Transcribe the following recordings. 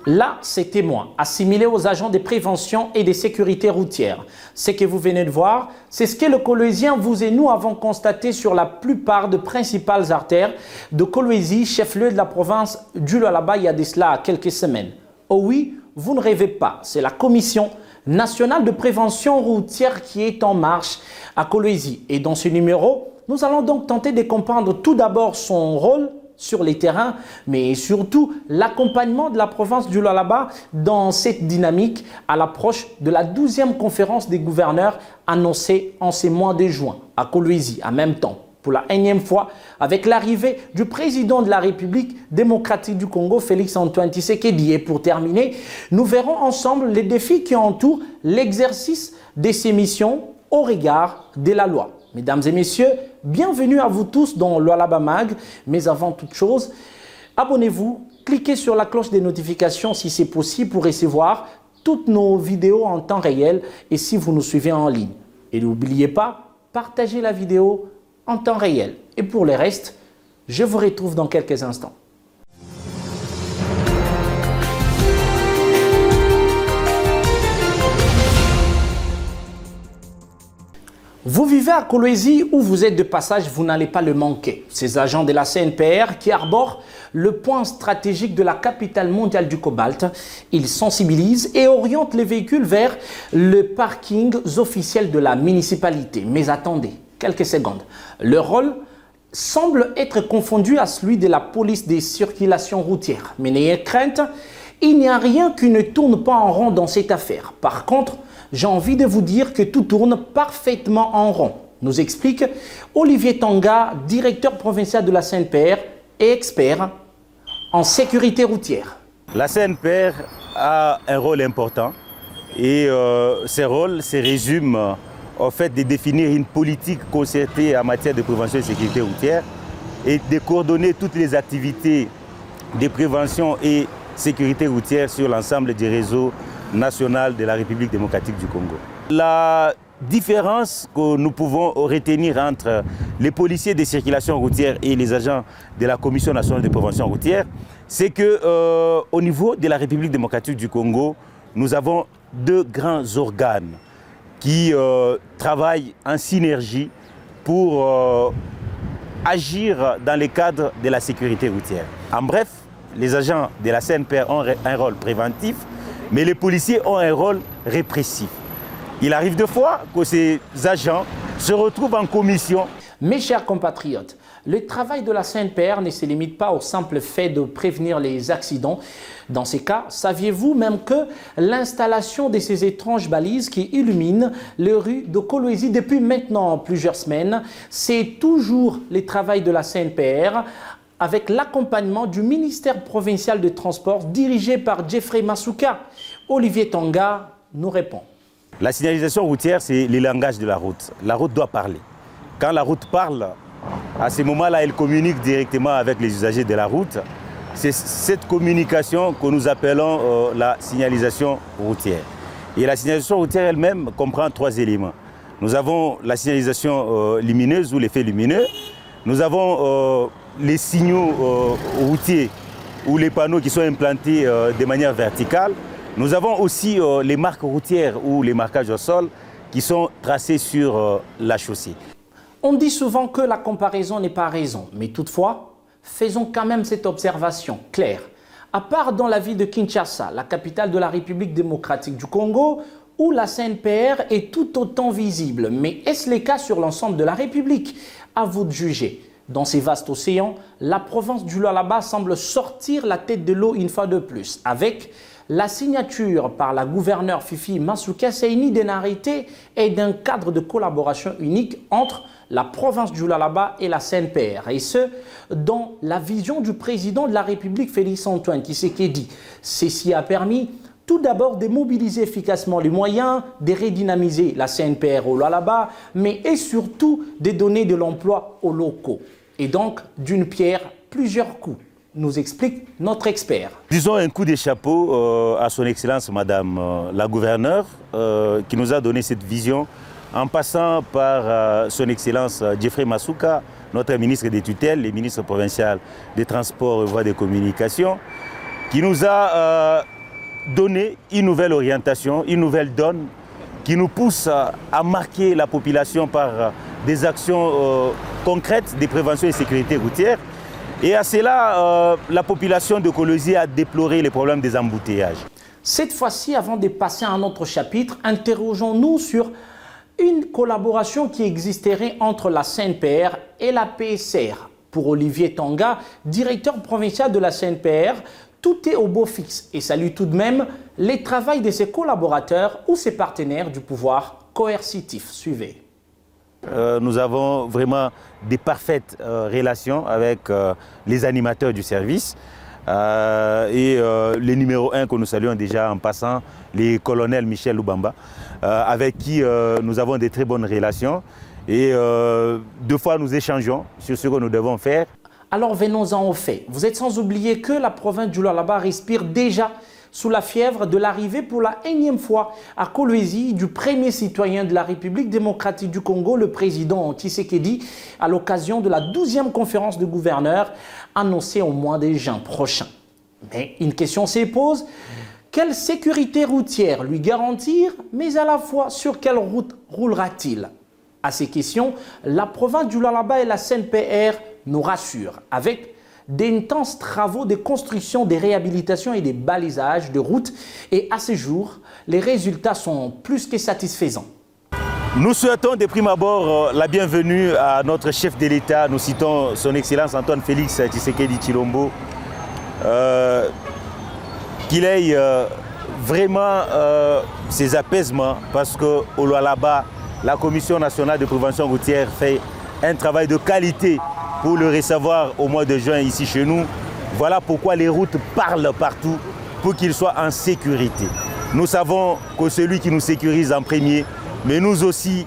Là, ces témoins, assimilés aux agents de prévention et de sécurité routière. Ce que vous venez de voir, c'est ce que le Coloésien, vous et nous, avons constaté sur la plupart des principales artères de Kolwezi, chef-lieu de la province du Lualaba, il y a de cela quelques semaines. Oh oui, vous ne rêvez pas, c'est la Commission nationale de prévention routière qui est en marche à Kolwezi. Et dans ce numéro, nous allons donc tenter de comprendre tout d'abord son rôle sur les terrains, mais surtout l'accompagnement de la province du Lualaba dans cette dynamique à l'approche de la 12e conférence des gouverneurs annoncée en ces mois de juin à Kolwezi, en même temps, pour la énième fois, avec l'arrivée du président de la République démocratique du Congo, Félix-Antoine Tshisekedi. Et pour terminer, nous verrons ensemble les défis qui entourent l'exercice de ces missions au regard de la loi. Mesdames et messieurs, bienvenue à vous tous dans Lualaba Mag. Mais avant toute chose, abonnez-vous, cliquez sur la cloche des notifications si c'est possible pour recevoir toutes nos vidéos en temps réel et si vous nous suivez en ligne. Et n'oubliez pas, partagez la vidéo en temps réel. Et pour le reste, je vous retrouve dans quelques instants. Vous vivez à Kolwezi ou vous êtes de passage, vous n'allez pas le manquer. Ces agents de la CNPR qui arborent le point stratégique de la capitale mondiale du cobalt, ils sensibilisent et orientent les véhicules vers le parking officiel de la municipalité. Mais attendez, quelques secondes. Leur rôle semble être confondu à celui de la police des circulations routières. Mais n'ayez crainte, il n'y a rien qui ne tourne pas en rond dans cette affaire. Par contre, j'ai envie de vous dire que tout tourne parfaitement en rond, nous explique Olivier Tonga, directeur provincial de la CNPR et expert en sécurité routière. La CNPR a un rôle important et ce rôle se résume au fait de définir une politique concertée en matière de prévention et de sécurité routière et de coordonner toutes les activités de prévention et sécurité routière sur l'ensemble du réseau national de la République démocratique du Congo. La différence que nous pouvons retenir entre les policiers de circulation routière et les agents de la Commission nationale de prévention routière, c'est qu'au niveau de la République démocratique du Congo, nous avons deux grands organes qui travaillent en synergie pour agir dans le cadre de la sécurité routière. En bref, les agents de la CNPR ont un rôle préventif, mais les policiers ont un rôle répressif. Il arrive de fois que ces agents se retrouvent en commission. Mes chers compatriotes, le travail de la CNPR ne se limite pas au simple fait de prévenir les accidents. Dans ces cas, saviez-vous même que l'installation de ces étranges balises qui illuminent les rues de Kolwezi depuis maintenant plusieurs semaines, c'est toujours le travail de la CNPR avec l'accompagnement du ministère provincial de transport dirigé par Jeffrey Masuka. Olivier Tonga nous répond. La signalisation routière, c'est le langage de la route. La route doit parler. Quand la route parle, à ce moment-là, elle communique directement avec les usagers de la route. C'est cette communication que nous appelons la signalisation routière. Et la signalisation routière elle-même comprend trois éléments. Nous avons la signalisation lumineuse ou l'effet lumineux. Nous avons les signaux routiers ou les panneaux qui sont implantés de manière verticale. Nous avons aussi les marques routières ou les marquages au sol qui sont tracés sur la chaussée. On dit souvent que la comparaison n'est pas raison, mais toutefois, faisons quand même cette observation claire. À part dans la ville de Kinshasa, la capitale de la République démocratique du Congo, où la CNPR est tout autant visible, mais est-ce le cas sur l'ensemble de la République? À vous de juger. Dans ces vastes océans, la province du Lualaba semble sortir la tête de l'eau une fois de plus, avec la signature par la gouverneure Fifi Masuka Seyni d'un arrêté et d'un cadre de collaboration unique entre la province du Lualaba et la CNPR, et ce, dans la vision du président de la République, Félix-Antoine Tshisekedi. Ceci a permis tout d'abord de mobiliser efficacement les moyens, de redynamiser la CNPR au Lualaba, mais et surtout de donner de l'emploi aux locaux. Et donc, d'une pierre, plusieurs coups. nous explique notre expert. Disons un coup de chapeau à son Excellence Madame la gouverneure qui nous a donné cette vision en passant par son Excellence Jeffrey Masuka, notre ministre des tutelles, le ministre provincial des Transports et Voies de Communication, qui nous a donné une nouvelle orientation, une nouvelle donne qui nous pousse à marquer la population par des actions concrètes de prévention et sécurité routière. Et à cela, la population de Kolwezi a déploré les problèmes des embouteillages. Cette fois-ci, avant de passer à un autre chapitre, interrogeons-nous sur une collaboration qui existerait entre la CNPR et la PSR. Pour Olivier Tonga, directeur provincial de la CNPR, tout est au beau fixe et salue tout de même les travaux de ses collaborateurs ou ses partenaires du pouvoir coercitif. Suivez. Nous avons vraiment des parfaites relations avec les animateurs du service et le numéro 1 que nous saluons déjà en passant, les colonels Michel Lubamba, avec qui nous avons de très bonnes relations et deux fois nous échangeons sur ce que nous devons faire. Alors venons-en aux faits. Vous êtes sans oublier que la province du Lualaba respire déjà sous la fièvre de l'arrivée pour la énième fois à Kolwezi du premier citoyen de la République démocratique du Congo, le président Tshisekedi, à l'occasion de la 12e conférence de gouverneurs annoncée au mois de juin prochain. Mais une question se pose, quelle sécurité routière lui garantir, mais à la fois sur quelle route roulera-t-il? À ces questions, la province du Lualaba et la CNPR nous rassurent avec d'intenses travaux de construction, de réhabilitation et de balisage de routes. Et à ce jour, les résultats sont plus que satisfaisants. Nous souhaitons de prime abord la bienvenue à notre chef de l'État. Nous citons son Excellence Antoine Félix Tshisekedi Tshilombo. Qu'il ait vraiment ses apaisements parce qu'au Lualaba, la Commission nationale de prévention routière fait un travail de qualité pour le recevoir au mois de juin ici chez nous. Voilà pourquoi les routes parlent partout pour qu'ils soient en sécurité. Nous savons que celui qui nous sécurise en premier, mais nous aussi,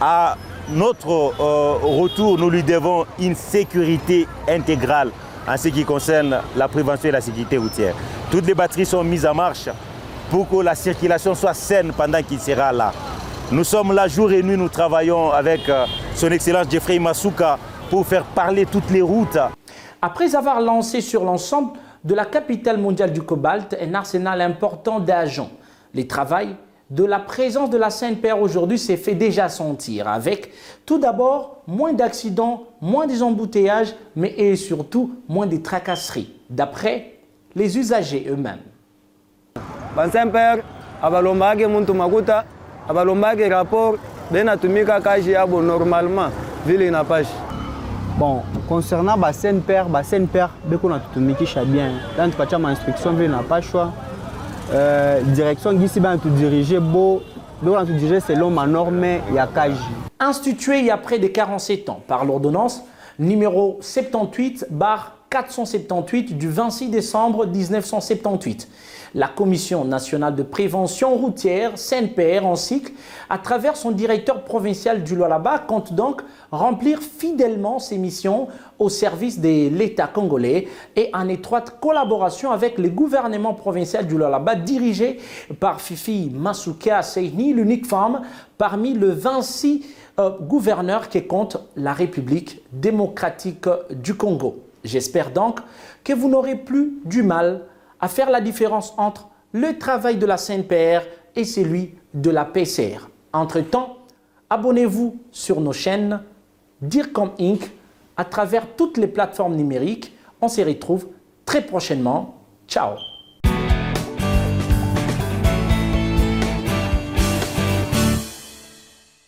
à notre retour, nous lui devons une sécurité intégrale en ce qui concerne la prévention et la sécurité routière. Toutes les batteries sont mises en marche pour que la circulation soit saine pendant qu'il sera là. Nous sommes là jour et nuit, nous travaillons avec son Excellence Jeffrey Masuka pour faire parler toutes les routes. Après avoir lancé sur l'ensemble de la capitale mondiale du cobalt un arsenal important d'agents, les travaux de la présence de la CNPR aujourd'hui s'est fait déjà sentir avec tout d'abord moins d'accidents, moins des embouteillages, mais et surtout moins de tracasseries, d'après les usagers eux-mêmes. CNPR abalombake muntu makuta abalombake rapport benatumika kaji yabo normalement vile inapashi. Bon, concernant la CNPR, beko na tutumikisha bien. Dans tu pacha ma instruction vile na pas choix. Direction gisi ben tu diriger beau, beko na tu diriger selon ma norme ya kaji. Institué il y a près de 47 ans par l'ordonnance numéro 78/478 du 26 décembre 1978. La Commission nationale de prévention routière, CNPR en cycle, à travers son directeur provincial du Lualaba, compte donc remplir fidèlement ses missions au service de l'État congolais et en étroite collaboration avec le gouvernement provincial du Lualaba dirigé par Fifi Masuka Seini, l'unique femme parmi les 26 gouverneurs qui compte la République démocratique du Congo. J'espère donc que vous n'aurez plus du mal à faire la différence entre le travail de la CNPR et celui de la PSR. Entre-temps, abonnez-vous sur nos chaînes DIRCOM Inc. à travers toutes les plateformes numériques. On se retrouve très prochainement. Ciao!